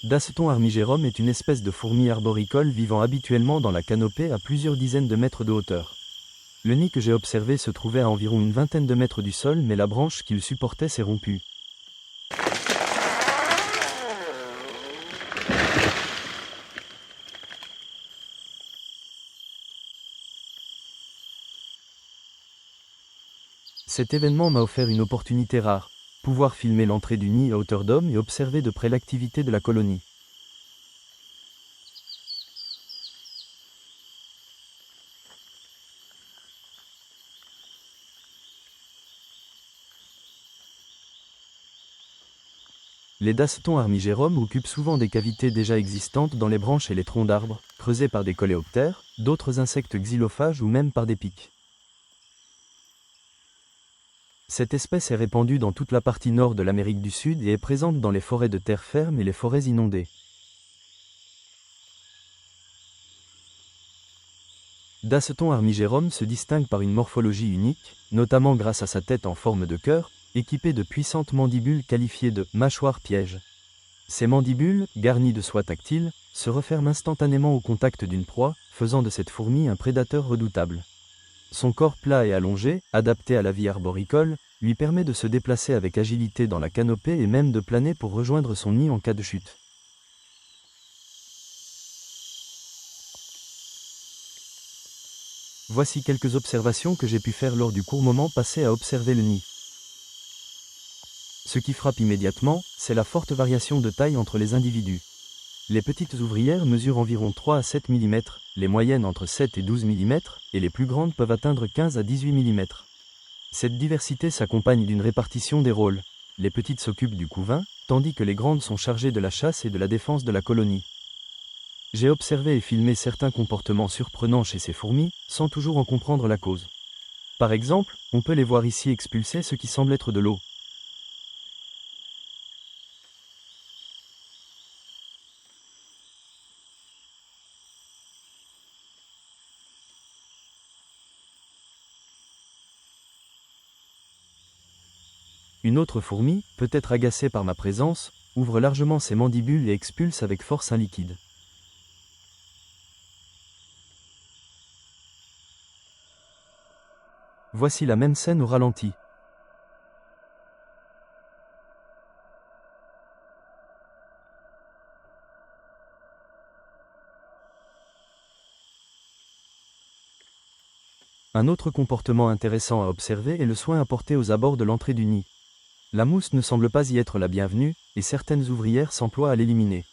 Daceton armigerum est une espèce de fourmi arboricole vivant habituellement dans la canopée à plusieurs dizaines de mètres de hauteur. Le nid que j'ai observé se trouvait à environ une vingtaine de mètres du sol, mais la branche qu'il supportait s'est rompue. Cet événement m'a offert une opportunité rare, pouvoir filmer l'entrée du nid à hauteur d'homme et observer de près l'activité de la colonie. Les dacetons armigerum occupent souvent des cavités déjà existantes dans les branches et les troncs d'arbres, creusées par des coléoptères, d'autres insectes xylophages ou même par des pics. Cette espèce est répandue dans toute la partie nord de l'Amérique du Sud et est présente dans les forêts de terre ferme et les forêts inondées. Daceton armigerum se distingue par une morphologie unique, notamment grâce à sa tête en forme de cœur, équipée de puissantes mandibules qualifiées de mâchoires pièges. Ces mandibules, garnies de soie tactile, se referment instantanément au contact d'une proie, faisant de cette fourmi un prédateur redoutable. Son corps plat et allongé, adapté à la vie arboricole, lui permet de se déplacer avec agilité dans la canopée et même de planer pour rejoindre son nid en cas de chute. Voici quelques observations que j'ai pu faire lors du court moment passé à observer le nid. Ce qui frappe immédiatement, c'est la forte variation de taille entre les individus. Les petites ouvrières mesurent environ 3 à 7 mm, les moyennes entre 7 et 12 mm, et les plus grandes peuvent atteindre 15 à 18 mm. Cette diversité s'accompagne d'une répartition des rôles. Les petites s'occupent du couvain, tandis que les grandes sont chargées de la chasse et de la défense de la colonie. J'ai observé et filmé certains comportements surprenants chez ces fourmis, sans toujours en comprendre la cause. Par exemple, on peut les voir ici expulser ce qui semble être de l'eau. Une autre fourmi, peut-être agacée par ma présence, ouvre largement ses mandibules et expulse avec force un liquide. Voici la même scène au ralenti. Un autre comportement intéressant à observer est le soin apporté aux abords de l'entrée du nid. La mousse ne semble pas y être la bienvenue, et certaines ouvrières s'emploient à l'éliminer.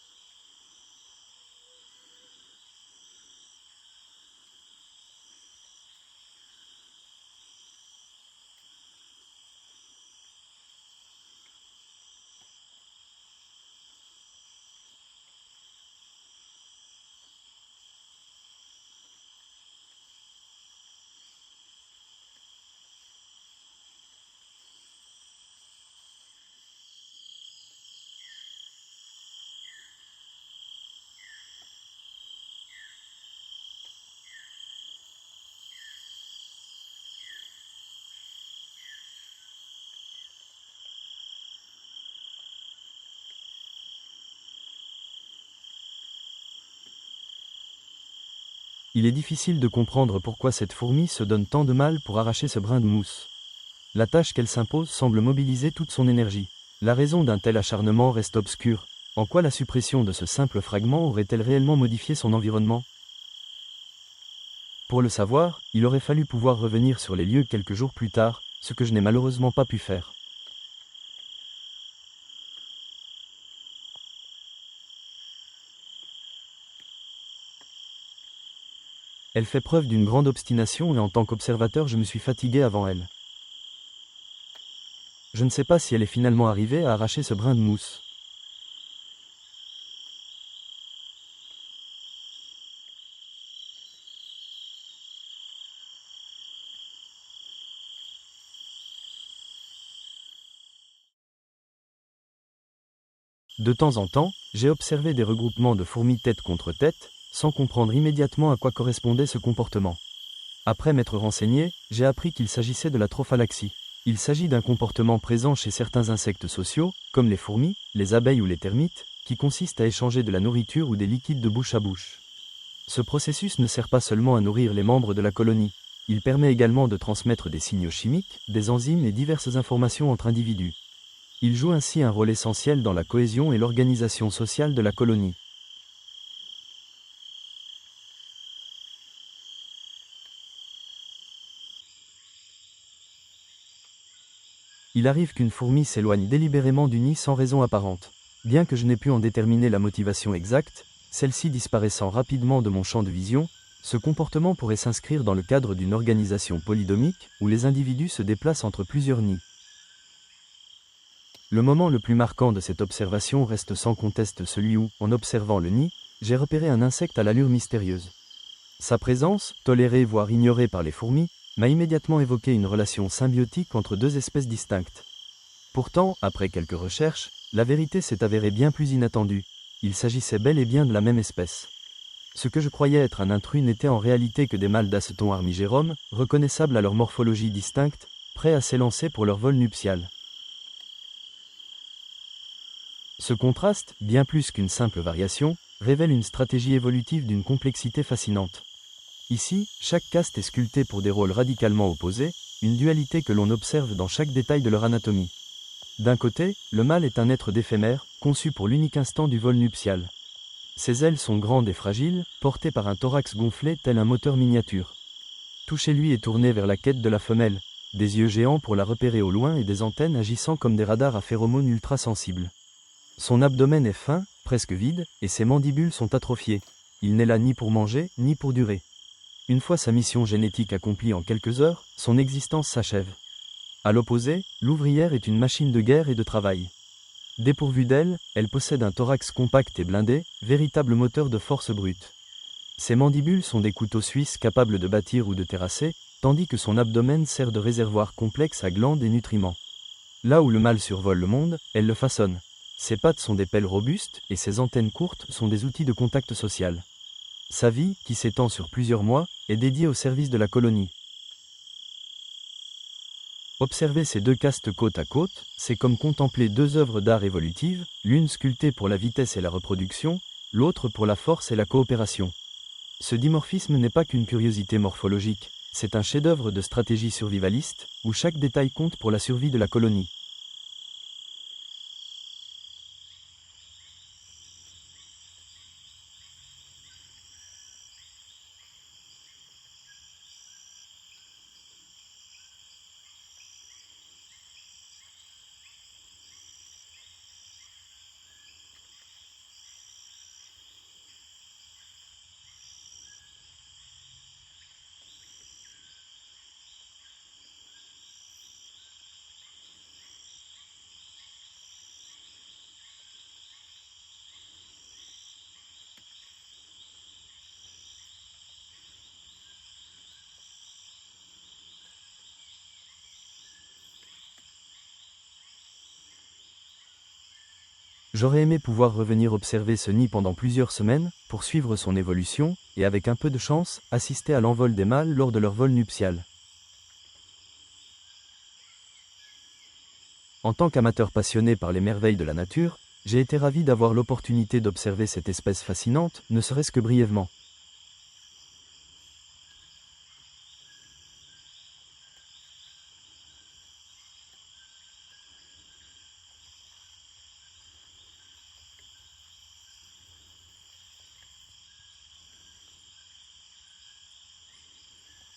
Il est difficile de comprendre pourquoi cette fourmi se donne tant de mal pour arracher ce brin de mousse. La tâche qu'elle s'impose semble mobiliser toute son énergie. La raison d'un tel acharnement reste obscure. En quoi la suppression de ce simple fragment aurait-elle réellement modifié son environnement ? Pour le savoir, il aurait fallu pouvoir revenir sur les lieux quelques jours plus tard, ce que je n'ai malheureusement pas pu faire. Elle fait preuve d'une grande obstination et en tant qu'observateur je me suis fatigué avant elle. Je ne sais pas si elle est finalement arrivée à arracher ce brin de mousse. De temps en temps, j'ai observé des regroupements de fourmis tête contre tête, sans comprendre immédiatement à quoi correspondait ce comportement. Après m'être renseigné, j'ai appris qu'il s'agissait de la trophalaxie. Il s'agit d'un comportement présent chez certains insectes sociaux, comme les fourmis, les abeilles ou les termites, qui consiste à échanger de la nourriture ou des liquides de bouche à bouche. Ce processus ne sert pas seulement à nourrir les membres de la colonie, il permet également de transmettre des signaux chimiques, des enzymes et diverses informations entre individus. Il joue ainsi un rôle essentiel dans la cohésion et l'organisation sociale de la colonie. Il arrive qu'une fourmi s'éloigne délibérément du nid sans raison apparente. Bien que je n'ai pu en déterminer la motivation exacte, celle-ci disparaissant rapidement de mon champ de vision, ce comportement pourrait s'inscrire dans le cadre d'une organisation polydomique où les individus se déplacent entre plusieurs nids. Le moment le plus marquant de cette observation reste sans conteste celui où, en observant le nid, j'ai repéré un insecte à l'allure mystérieuse. Sa présence, tolérée voire ignorée par les fourmis, m'a immédiatement évoqué une relation symbiotique entre deux espèces distinctes. Pourtant, après quelques recherches, la vérité s'est avérée bien plus inattendue. Il s'agissait bel et bien de la même espèce. Ce que je croyais être un intrus n'était en réalité que des mâles d'Aceton armigérum, reconnaissables à leur morphologie distincte, prêts à s'élancer pour leur vol nuptial. Ce contraste, bien plus qu'une simple variation, révèle une stratégie évolutive d'une complexité fascinante. Ici, chaque caste est sculpté pour des rôles radicalement opposés, une dualité que l'on observe dans chaque détail de leur anatomie. D'un côté, le mâle est un être d'éphémère, conçu pour l'unique instant du vol nuptial. Ses ailes sont grandes et fragiles, portées par un thorax gonflé tel un moteur miniature. Tout chez lui est tourné vers la quête de la femelle, des yeux géants pour la repérer au loin et des antennes agissant comme des radars à phéromones ultra-sensibles. Son abdomen est fin, presque vide, et ses mandibules sont atrophiées. Il n'est là ni pour manger, ni pour durer. Une fois sa mission génétique accomplie en quelques heures, son existence s'achève. À l'opposé, l'ouvrière est une machine de guerre et de travail. Dépourvue d'aile, elle possède un thorax compact et blindé, véritable moteur de force brute. Ses mandibules sont des couteaux suisses capables de bâtir ou de terrasser, tandis que son abdomen sert de réservoir complexe à glandes et nutriments. Là où le mâle survole le monde, elle le façonne. Ses pattes sont des pelles robustes et ses antennes courtes sont des outils de contact social. Sa vie, qui s'étend sur plusieurs mois, est dédiée au service de la colonie. Observer ces deux castes côte à côte, c'est comme contempler deux œuvres d'art évolutives, l'une sculptée pour la vitesse et la reproduction, l'autre pour la force et la coopération. Ce dimorphisme n'est pas qu'une curiosité morphologique, c'est un chef-d'œuvre de stratégie survivaliste, où chaque détail compte pour la survie de la colonie. J'aurais aimé pouvoir revenir observer ce nid pendant plusieurs semaines, pour suivre son évolution, et avec un peu de chance, assister à l'envol des mâles lors de leur vol nuptial. En tant qu'amateur passionné par les merveilles de la nature, j'ai été ravi d'avoir l'opportunité d'observer cette espèce fascinante, ne serait-ce que brièvement.